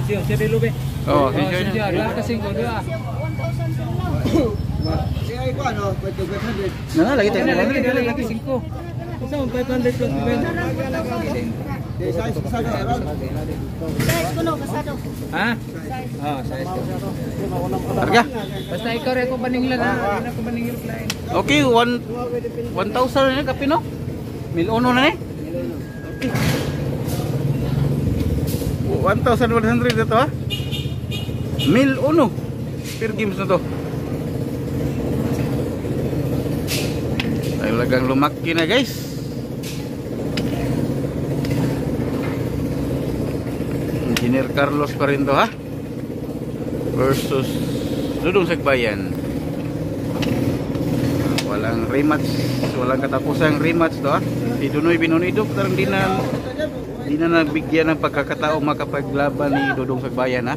Siya di lube. Oh, siya Siya niya. kasing ko doon. Siya ay ko ano, 500. Na lagi tayo. Lagi 5. Isa 500 plus event. Size around. Size ko no, kasado. Ha? Oh, size ko. Harga. Basta ikaw rin ako baninglan ha. Hindi ako baninglan lain. Okay, 1,000 na kape no? 1,000 na ni. 1,100 na to ha? 1,000 per games na to. Talagang lumaki na guys. Engineer Carlos pa rin to ha? Versus Dudong Sagbayan. Walang rematch, walang katapusang rematch to ha? Si Dunoy Binunidok tarang di na nabigyan ng pagkakataong makapaglaban ni Dudong Sagbayan ha?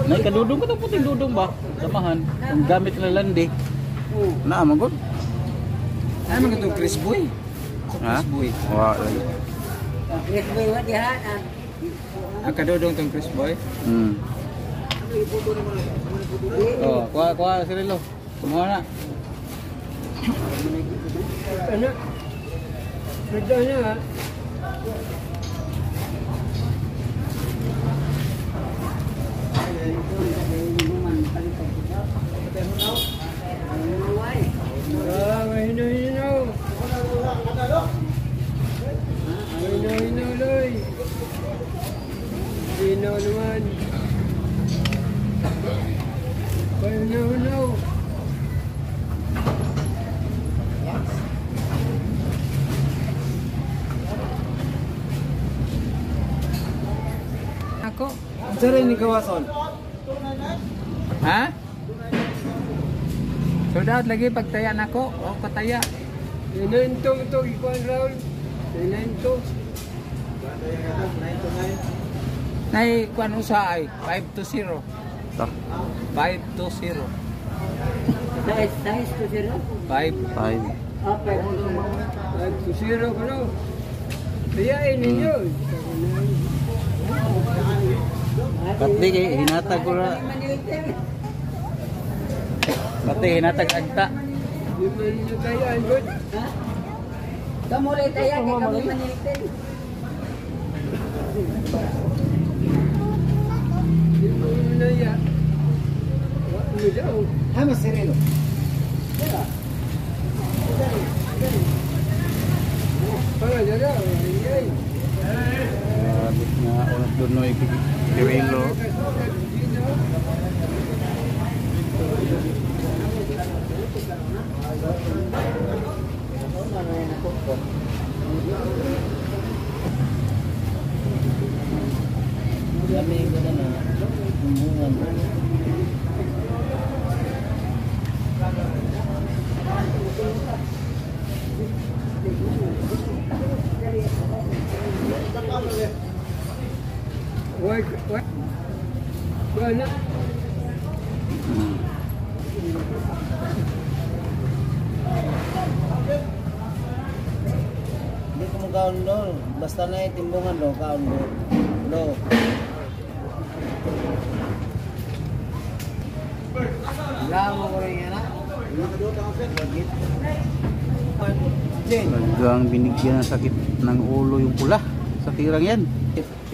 Nay kadudong ko to puting dudong ba? Samahan. Ang gamit na landi. Na amagod. Ano man itong Chris Boy? Ha? Chris Boy. Wa. Yes, boy, what diha? Akadodong tong Chris Boy. Oh, kuha Cirilo. Kumuha na. Ano? Pwede na ha? Hinaw naman. Hinaw. Ako? Sir ni kawason. Ha? Sold lagi pagtaya nako. O pataya. Inentong to ikuan Raul. Inentong. Nay kuan usa ay 520. Ta. 520. Size ko sir. 5 5. Apa? 520 kuno. Biyain ninyo. Pati kay hinatag ko ra. Pati hinatag agta. Di man ninyo kayaan good. Ha? Kamu ulit tayo, kaya kami manilitin. Di man naya. Wa mo daw. Hama Cirilo. Para jara. Ay. Abot nga unat Dunoy Cirilo. What? Wala. Hindi ko magaon do. Basta na timbungan do, kaon do. Do. Lama ko rin yan ha. Jen. Talagang binigyan ng sakit ng ulo yung pula sa tirang yan.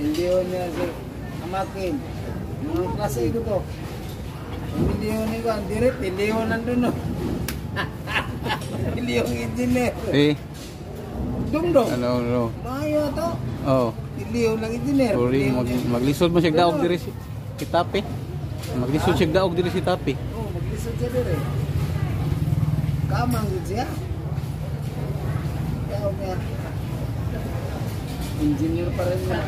Pindiyon niya si Amakin. Mga klase ko to. Pindiyon niya ko. Ang direct, pindiyon nandun no. Pindiyon engineer. Eh, Dungdong. ano. Mayo to. Oh, Pindiyon ng engineer. sorry, maglisod mo siya daog diri si Tapi. Maglisod siya daog diri si Tapi. Oh, maglisod siya dire. Kamang yun siya. Kaya niya. Engineer pa rin niya.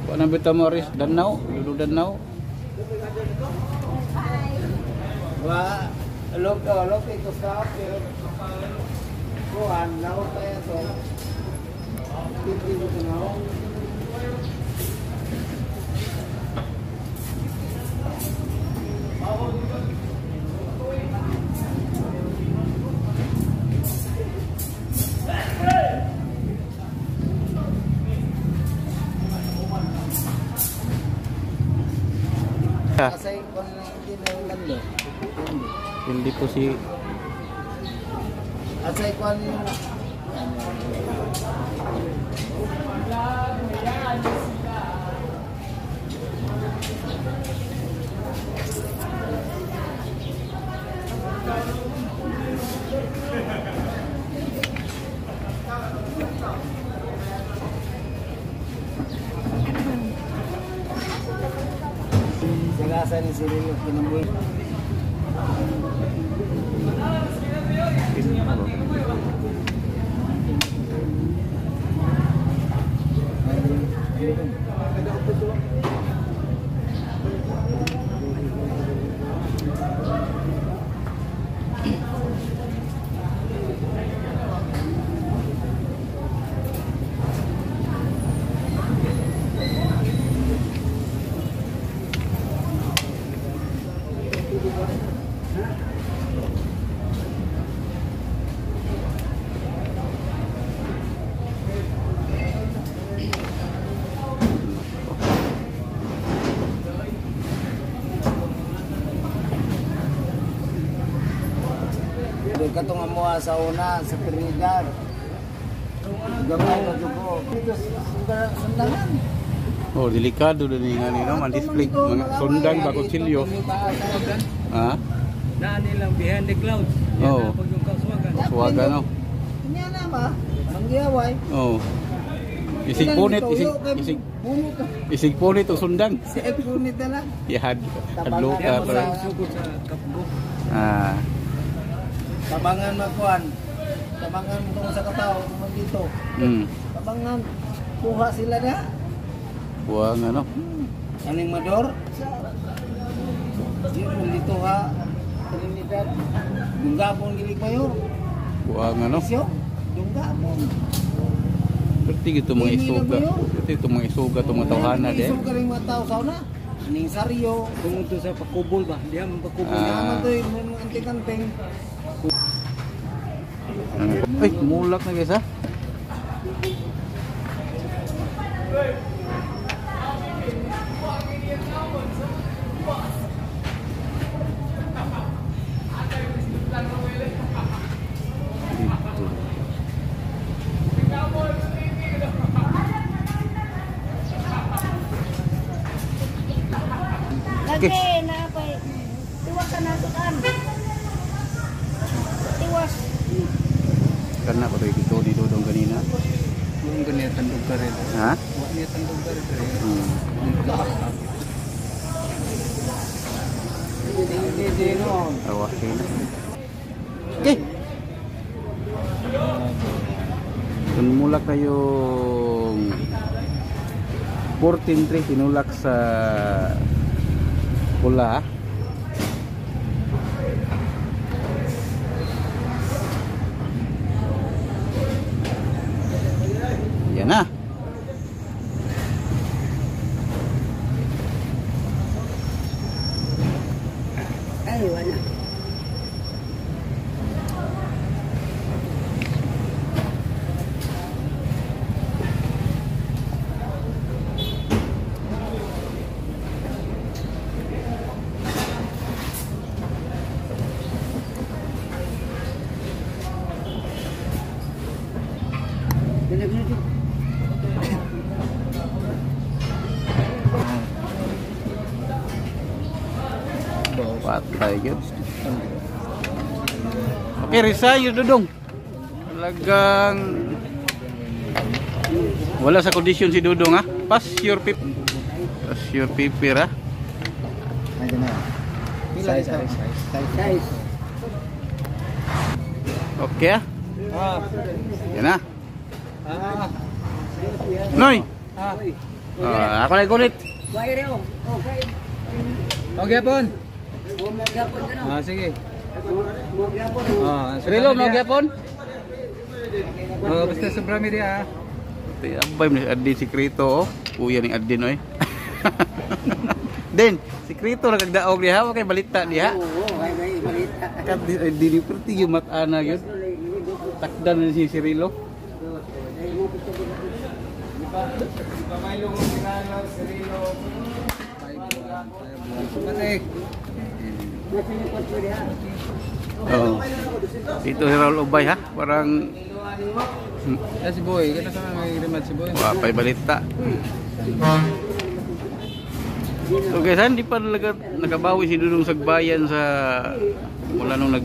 Ano bita mo Riz? Danau? Ludo Danau? Wah, look ito sa pero kuhan, laot kaya to. Asay kung hindi na yung lando. Hindi po si Asay kung yung... Sagasa ni Cirilo, kinamboy. Katong amuha sa una sa Trinidad. Gamay na dugo. Dito sundangan. oh, delikado din nga ni no, man-display mga sundan ba kutsilyo. Ha? Na nilang behind the clouds. Oo. Pag yung kaswagan. Suwaga no. Kanya na ba? Manggiyaway. Oh. Isig punit, isig punit og sundan. Si punit na lang. Yahad. Adlo ka Kaya para. masasugod sa kapgo. Ah. Tabangan makuan. Tabangan mo tungkol sa katao mo dito. Tabangan. Kuha sila na. Buang ano. Aning mador. Yun dito ha. Trinidad. Dunggapon gilig mayor. Buang ano. Isyo. Dunggapon. Berarti gitu mga isuga. Berarti itu mga isuga to mga tawhana de. Isyo ka rin mga tao sa una. Aning saryo. Tungod to sa pakubol ba? Diyan pakubol. Yaman to yung anting-anting. Ay, mulak na guys ha. Lagi na pa. Tiwas ka na sukan. Tiwas. Karena ko dito ni Dodong kanina. Yung ganyan tandog ka rin. Ha? Ganyan tandog ka rin. Hindi no. Awasin na. Okay. Kung mulak na yung 14-3 tinulak sa pula. Yan na. Ay, wala. Patay yun. Okay, resign yun Dodong. Talagang wala sa kondisyon si Dodong ha. Pass your paper. Pass your paper ha. Nandiyan na. Size. Guys. Okay ha. Ah. Yan na. Ah. Noy. Ah. Ako lang kulit. Wire oh. Okay. Okay, pon. Magyapon ka na. Sige. Magyapon. Rilo, no gyapon? Basta sobra mi dia. Abay mo Adin sikreto oh. Kuya ning Adin oy. Den, sikreto ra kagdaog diha, wa kay balita diha. Oo, kay balita. Kat dili perti yung matana yun. Takdan na si Cirilo. Patik. Oo. Dito si Raul Ubay ha, parang Si Boy, kaya sa may rematch si Boy. wapay balita. So guys, hindi pa talaga nakabawi si Dudong Sagbayan sa mula nung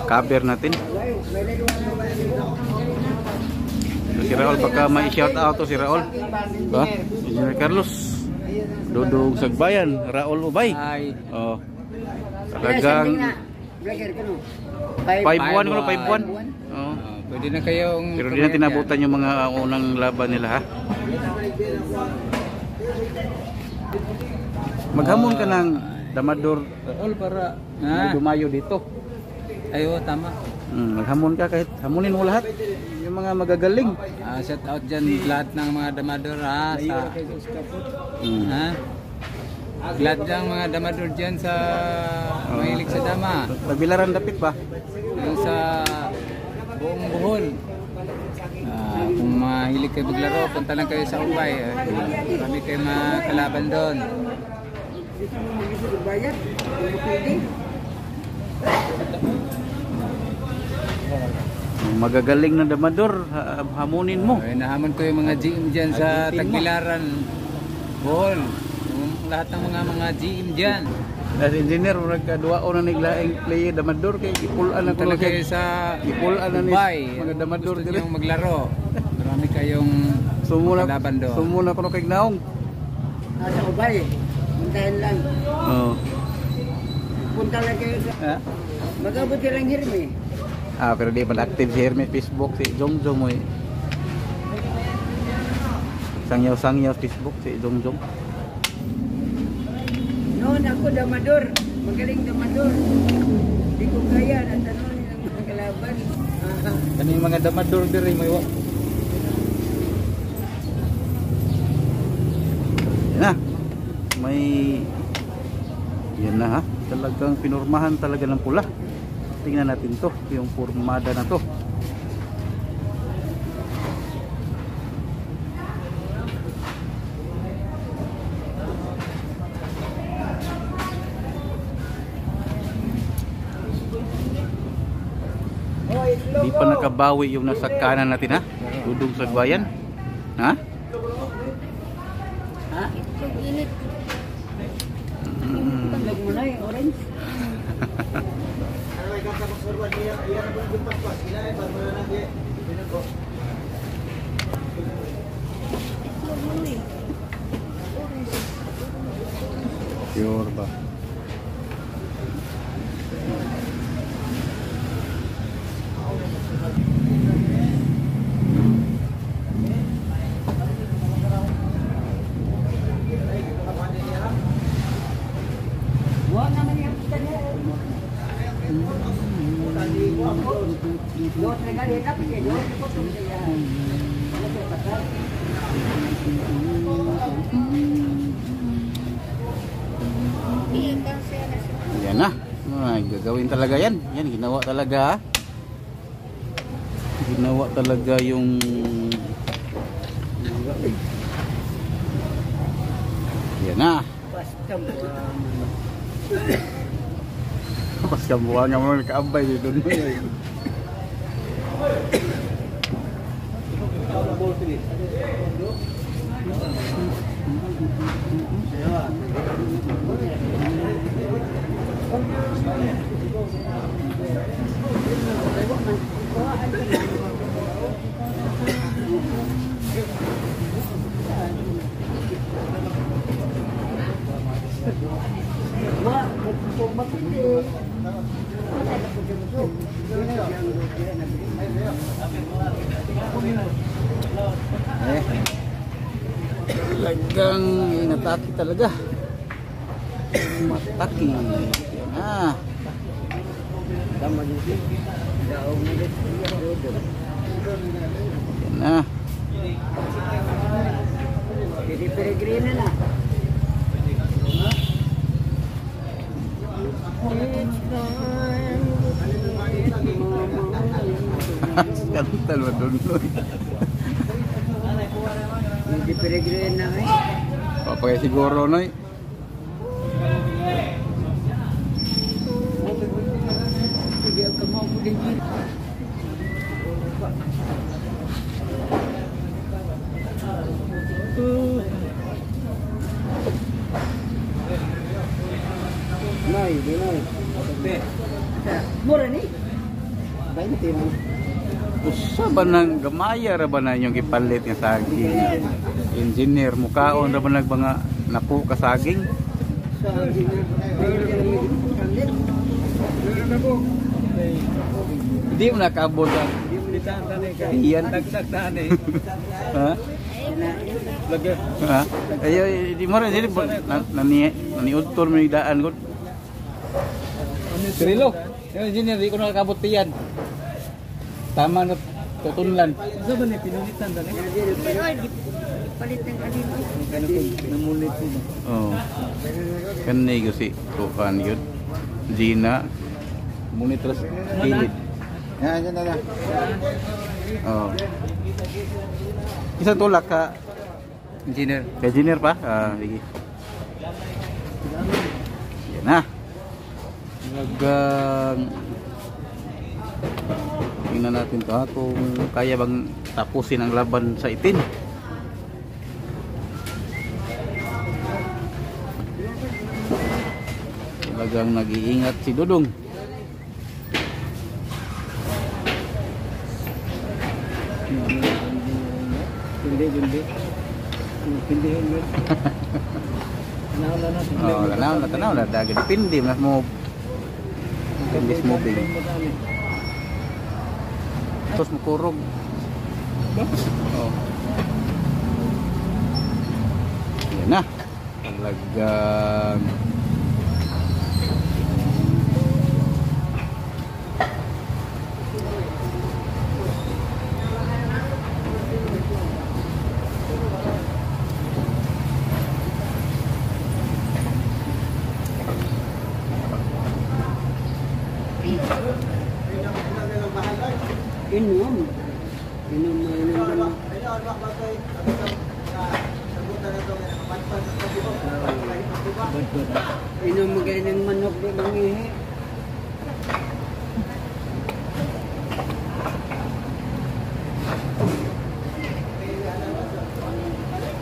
cover natin. So, si Raul, baka may shout out to si Raul. Engineer Carlos, Dudong Sagbayan, Raul Ubay. Ay. Oh. Talagang 5-1 ko, 5-1. Oh. Pwede na kayong... Pero di natin nabutan yung mga unang laban nila ha. Maghamon ka ng Damador All para... na dumayo dito. Ayo, tama. Maghamon ka kahit hamunin mo lahat. Yung mga magagaling. Shout out dyan lahat ng mga damador ha. Lahat ng mga damador dyan sa mahilig sa dama. Pagbilaran dapit ba? Yung sa buong Bohol. Kung mahilig kayo maglaro, punta lang kayo sa Ubay. Marami kayo makalaban doon. Magagaling na Damador, hamunin mo. Ay, nahamon ko yung mga GM dyan sa Tagbilaran, Bohol. Yung lahat ng mga GM dyan. As engineer, nagkaduao na naglaing player Damador kay ipulan na Punta lang kayo sa ipulan na ni Ubay. mga Damador Gusto dire. nyo maglaro. Marami kayong makalaban doon. Sumuna ko kay naong. Sa Ubay, puntahan lang. Oh. Punta lang kayo sa... Ha? Magabot ka lang hirme. Pero di pa active si Hermes Facebook si Jongjong mo eh. Sangyaw Facebook si Jongjong. Noon ako damador. Magaling damador. Hindi ko kaya. Natanonin ang mga kalaban. Kani yung mga Damador diri may wa. Yan na. May yan na ha. Talagang pinurmahan talaga ng pula. Tingnan natin to, yung formada na to. Hindi pa nakabawi yung nasa kanan natin ha. Dudong Sagbayan. Ha? Ha? Init. Tanglag mo na yung orange. Pure ba? Huwag naman yung kita niya. Dos regalé tapi que yo no puedo ya. Yan na. Ay, gagawin talaga yan. Yan, ginawa talaga ha. Ginawa talaga yung yan na. Pas kabuang nga mo kaabay dito mo. Talagang inatake talaga. Mataki. Yan na. Yan na. Jadi peregrina na. Kantal mo doon. Hindi peregrina na eh. Papay siguro noy. Hindi ako mo ko din. Nay, Nay. Mura ni. 20 mo. Usa ba nang gamaya ra ba na yung gipalit nga saging? Engineer mukaon ra ba nagbanga napo ka saging? Sa Hindi mo nakaabot ang iyan. Ha? Ha? Ayo di mo rin dili naniudtol mo yung daan gud. Trilo. Yung engineer, di ko nakakabot yan. Tama na tutunlan. Sa ba ni pinulitan dali? palit ng alin. Namulit ko. Oh. Kanay ko si Kuan yun. Gina. Monitors Kilid. Yan, yan na lang. Oh. Isang tulak ka. engineer. Kay engineer pa? Ah, sige. Yan na. Tingnan natin to ha, kung kaya bang tapusin ang laban sa itin. Talagang nag-iingat si Dudong. Hindi. Hindi. Oh, tanaw na dagat dipindi mas mo. Dipindi moving. Terus mukurog. Oh. Yan na. Talagang Inom. Inom. Inom magaling ng manok di mangihi.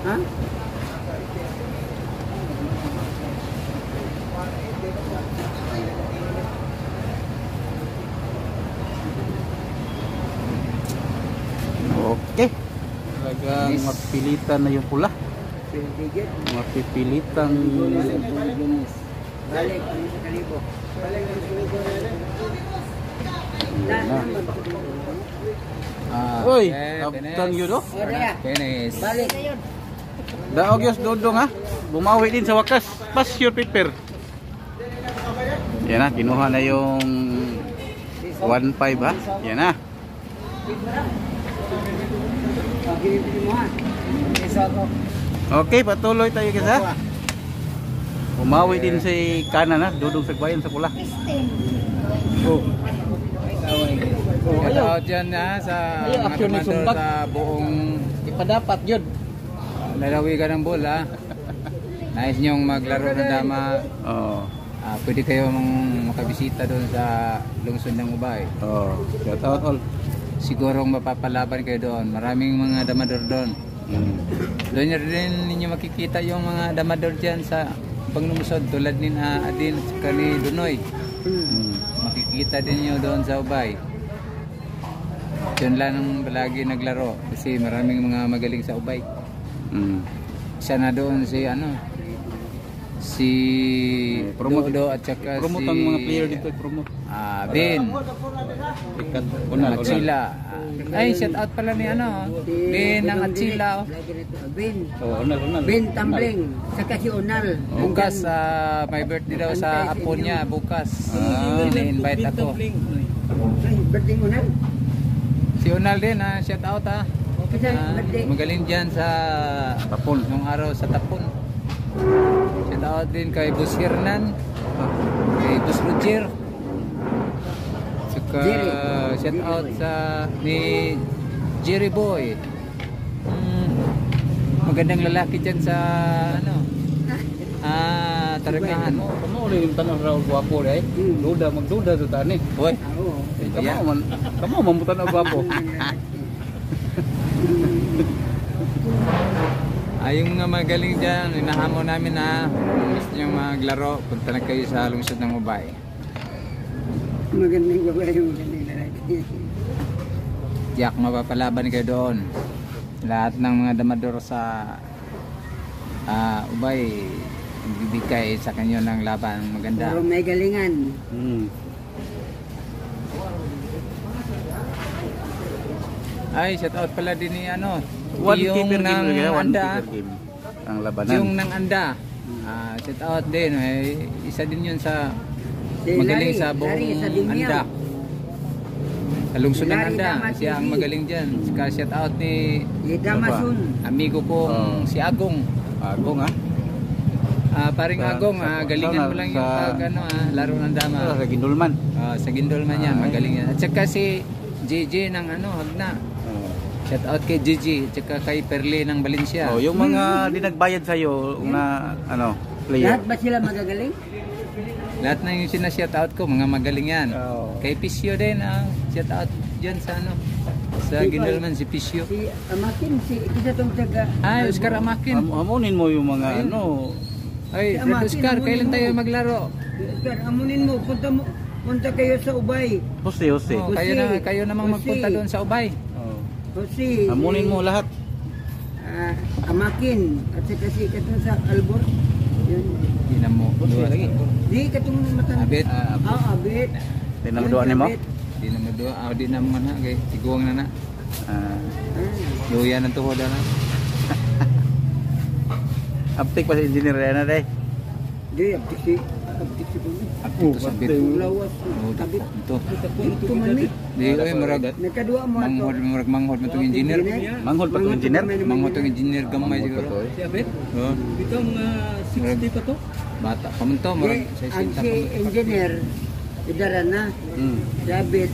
Ha? okay. Talagang mapilitan na yung pula. Pinigit. Mapipilitan. Balik ang sa kalibo. Yan na. Uy, Uy, abtang yun oh. Finish. Balik ayun. Daog yung Dudong ha. Bumawi din sa wakas. Pass your paper. Yan na, kinuha na yung 1.5 ha. Yan na. Okay, patuloy tayo kasi ha. Bumawi din si Kanan ha. Dudong sa bayan sa pula. Oh. Shout out dyan ha sa mga komando sa buong Ipadapat yun. lalawigan ng bola. Nice nyong maglaro ng dama. Oh. Pwede kayo makabisita doon sa lungsod ng Ubay. Oh. Shout out all. Sigurong mapapalaban kayo doon. Maraming mga damador doon. Doon nyo rin ninyo makikita yung mga damador dyan sa panglumusod tulad ni Adin at ni Dunoy. Makikita din nyo doon sa Ubay. Diyan lang palagi naglaro kasi maraming mga magaling sa Ubay. Isa na doon si Promote. Dodo at saka Promote ang mga player dito. Promote. Ben Ikat. Atsila. Ay, shout out pala ni Ben ng Atsila. Ben. Oh, unal. Ben Tambling. Saka si Unal. Bukas may birthday daw sa apo niya bukas. Ah. Ini-invite ako. Birthday Unal. Si Unal din shout out Kasi birthday. magaling diyan sa Tapon. nung araw sa Tapon. Shout out din kay Bus Hernan, kay Bus Roger. Saka Jerry. shout out sa ni Jerry Boy. magandang lalaki dyan sa ano, Taragahan. Kamu ulit yung tanong raw gwapo dahil. Duda, magduda sa tani. Hoy, Oo. Kamu mamutan ang gwapo. yung mga magaling dyan, inahamon namin na gusto nyo maglaro, punta na kayo sa lungsod ng Ubay. Magandang babae, magandang lalaki. Tiyak mapapalaban kayo doon. Lahat ng mga damador sa Ubay, bibigay sa kanyo ng laban maganda. Puro may galingan. Ay, shout out pala din ni ano, One yung keeper game ng kaya, one Anda. keeper game. Ang labanan. Yung ng Anda. Shout out din, isa din yun sa Si magaling Larry, sa buong Larry sa Dimyang. Anda. Sa lungsod ng Larry Anda, Dama siya ang TV. magaling dyan. Saka shout out ni Damasun. amigo kong si Agong. Agong ha. Paring Sa- Agong, sa- galingan mo sa- lang yung sa- pag ano, laro ng dama. Sa Gindulman. Sa Gindolman yan, Ay. magaling yan. At saka si JJ ng ano, Hagna. Shout out kay JJ, at saka kay Perle ng Valencia. Oh, yung mga di nagbayad sa iyo na ano, player. Lahat ba sila magagaling? Lahat na yung sinashout out ko, mga magaling yan. Oh. Kay Pisio din, shout out dyan sa ano, sa Gindolman, si Pisio. Si Amakin, si isa tong taga. Ay, Oscar Amakin. Hamunin mo yung mga Ayun. ano. Ay, Si Fred Amakin, Oscar, amunin kailan mo. tayo maglaro? Oscar, amunin mo, punta kayo sa Ubay. Jose. Oh, Jose. kayo namang Jose. magpunta doon sa Ubay. Oh. Jose. Hamunin mo lahat. Amakin, at saka si katong sa Albor. Yun. Di na mo. Jose lagi. Di katong matanda. Abit. Abit. Tinamduan ni mo. Di na mo doon. Di na mo na. Kay tiguang na na. Ah, Luya ng tuhod na. uptake pa si engineer na day. Di, abit si Pumi. Ito sa bit. Lawas. Oh, Abit. ito. Ito man ni. Di, oy, murag. Nakadua mo ato. Manghod mo itong engineer. Manghod pa tong engineer. Manghod itong engineer gamay siguro. Si Abet? Oo. Itong 60 pa to? Bata pa man to. Murag Ang sa si engineer, idara na. Si Abit.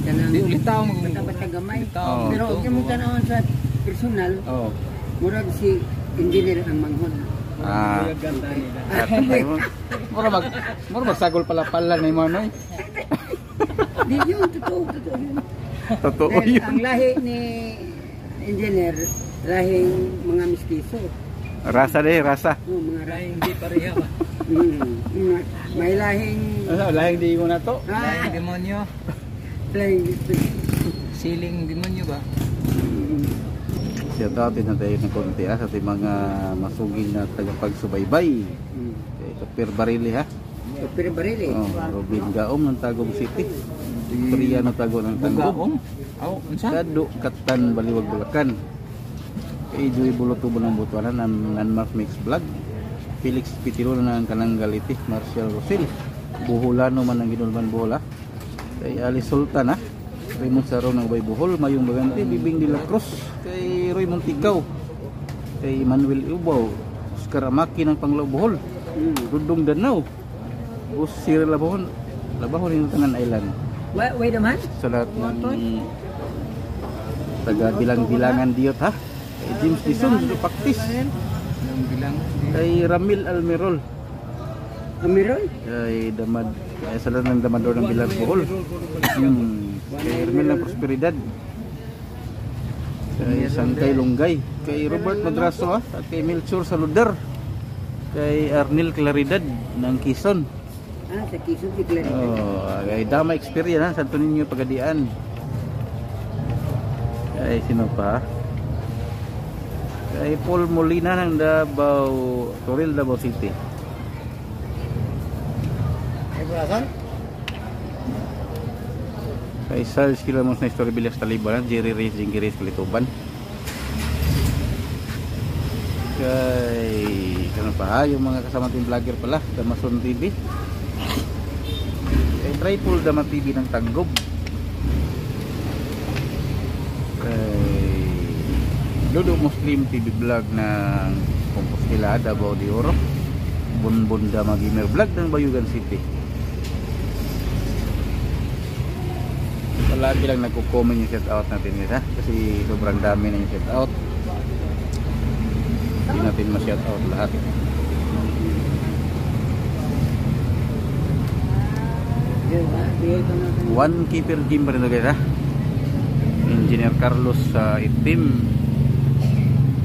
Kanang Di ulit tao bata-bata gamay. Oo. Pero huwag mo tanawan sa personal, Oh. murag si engineer ang manghod. Ah. Ganda nila. Mura magsagol pala pala ni mo noy. Di yun, totoo yun. Totoo Dahil yun. ang lahi ni engineer, lahing mga mistiso. Rasa deh, rasa. Mga Kaya hindi pareha ba? may lahing... Lahing di mo na to. Lahing demonyo. Lahing... Siling demonyo ba? Shout out din natin ng konti sa ating mga masuging na tagapagsubaybay. Kay Kapir Barili ha. Pero barili. Oh, Robin Gaom ng Tagum City. Priya ng Tago ng Tagum. Aw, unsa? Dado Katan Baliwag Bulacan. Kay Joy Bulutubo ng Butuanan ng Landmark Mix Vlog. Felix Pitilo ng Kananggaliti. Marcial Rosil. Buholano man ng Ginulban Bola. Kay Ali Sultan ha. Raymond Saro ng Ubay Bohol, Mayong Bagante, Bibing de la Cruz, kay Roy Montikaw, kay Manuel Ubaw, Oscar Amaki ng Panglao Bohol, Dudong Danau, Busir Labahon yung Tangan Island. Wait naman. Sa lahat ng taga bilang-bilangan diyot ha. Kay James Dison, Paktis, Anong bilang? kay Ramil Almerol, Amiron? kay sa lahat ng Damador ng Bilang Bohol. Kay Hermel ng Prosperidad, kay Sangkay Lunggay, kay Robert Madraso at kay Melchor Saludar, kay Arnel Claridad ng Quezon. Sa Quezon si Claridad. Kay Dama Experience Santo Niño Pagadian. Kay sino pa? Kay Paul Molina ng Davao, Toril, Davao City. Kay Sarge Kilamos na Story Bilas Talibaran, Jerry Reyes, Jinky Reyes, Kalituban. Kay ano pa yung mga kasama team vlogger pala, Damason TV. Kay Tripod Dama TV ng Taggob. Kay Dodo Muslim TV vlog ng Compostela, Davao de Oro. Bunbun Dama Gamer vlog ng Bayugan City. Palagi lang nagko-comment yung shout out natin nila kasi sobrang dami na yung shout out. Hindi natin ma-shout out lahat. One keeper game pa rin ito guys ha. Engineer Carlos sa itim.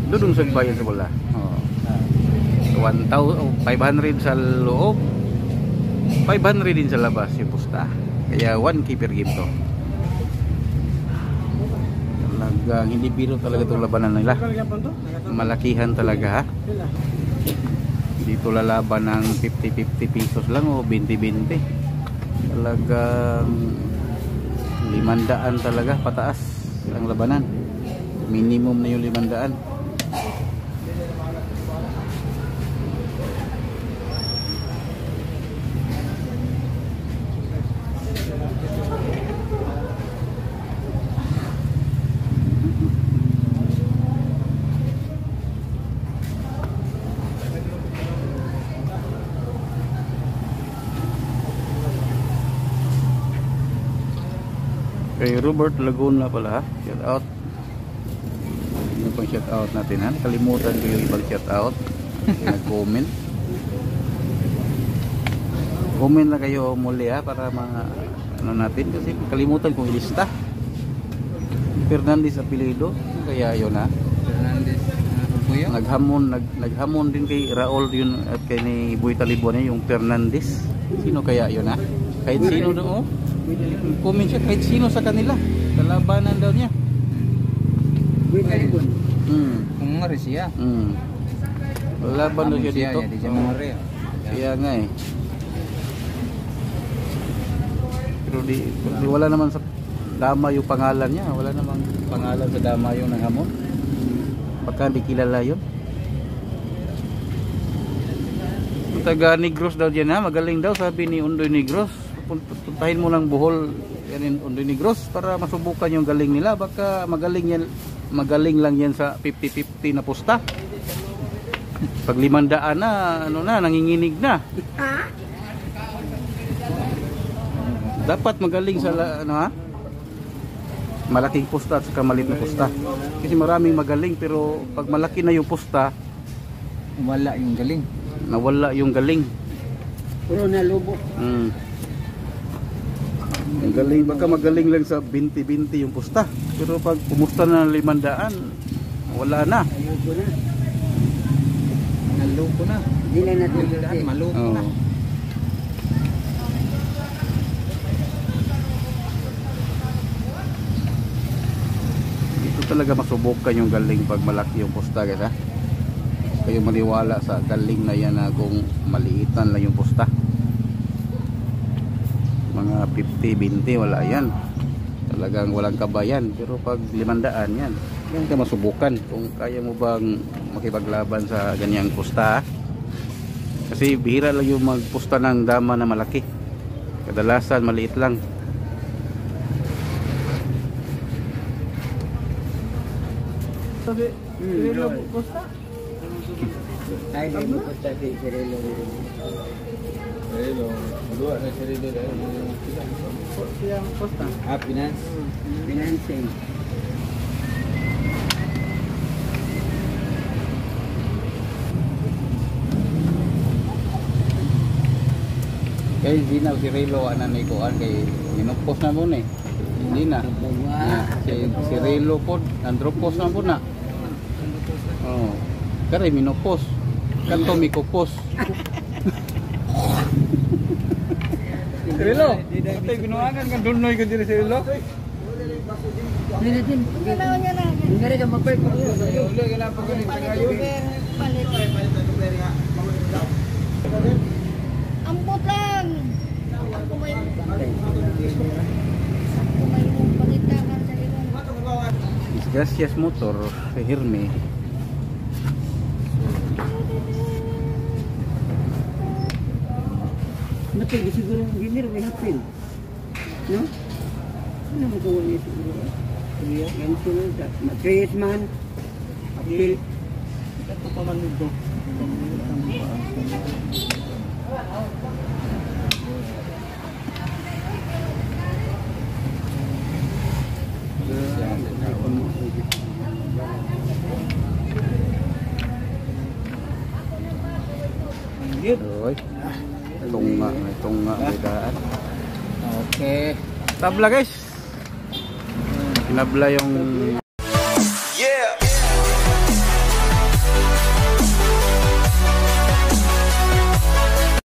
Dudong sa bayan sa bola. 1,500 sa loob, 500 din sa labas yung pusta. Kaya one keeper game to. Talagang hindi biro talaga itong labanan nila. Malakihan talaga ha. Dito lalaban ng 50-50 pesos lang o 20-20. Talagang 500 talaga pataas ang labanan. Minimum na yung 500. Kay Robert Laguna pala ha. Shout out. Ano pang shout out natin ha? Kalimutan ko yung ibang shout out. Nag-comment. Comment na kayo muli ha para mga ano natin kasi kalimutan kong ilista. Fernandez apelido kaya yun ha. Fernandez Buyo. Naghamon din kay Raul yun at kay ni Boy Talibon yung Fernandez. Sino kaya yun ha? Kahit sino doon comment siya kahit sino sa kanila kalabanan daw niya. Kung nga rin siya. Laban daw siya dito. Kaya nga eh. Pero di wala naman sa dama yung pangalan niya. Wala namang pangalan sa dama yung nanghamon. Baka hindi kilala yun. Taga Negros daw dyan ha. Magaling daw sabi ni Undoy Negros. Puntahin mo lang Bohol yan Undoy Negros para masubukan yung galing nila. Baka magaling lang yan sa 50-50 na pusta. Pag 500 na ano na nanginginig na. Dapat magaling sa ano ha? Malaking pusta at saka maliit na pusta. Kasi maraming magaling pero pag malaki na yung pusta wala yung galing. Nawala yung galing. Puro nalubok. Ang galing, baka magaling lang sa 20-20 yung pusta. Pero pag pumusta na 500, wala na. Ayoko na. Naloko na. Hindi na natin kasi. Maloko na. Ito talaga masubukan yung galing pag malaki yung pusta guys ha. Kayo maniwala sa galing na yan na kung maliitan lang yung pusta. Mga 50-20 wala yan. Talagang walang kabayan. Pero pag 500 yan, yan ka masubukan kung kaya mo bang makipaglaban sa ganyang pusta. Kasi bihira lang yung magpusta ng dama na malaki. Kadalasan maliit lang. Cirilo pusta? Ay, hindi mo pusta si Cirilo. Dua na Cirilo Siyang pusta? Finance. Financing. Kaya hindi na si Relo anan ni kuan kay minupos na mo ni. Hindi na. Si Relo po andropos na po na. Oh. Kare minupos. Kanto mikupos. Relo. Tay binuangan kan dunoy ka diri si Relo. Hindi natin. Hindi rin ka mag-break. Ulo gila pa galing sa kayo. Ambot lang. Ako may pagitakan sa ibang. Gracias motor Herme. Napil, siguro ang ginir, may hapil. No? Ano mo gawa niya siguro? Yan sunod. Matriyes man. Hapil. Ito pa man nito. Yun. Oy. Tunga may daan. Okay. Tabla guys. Kinabla yung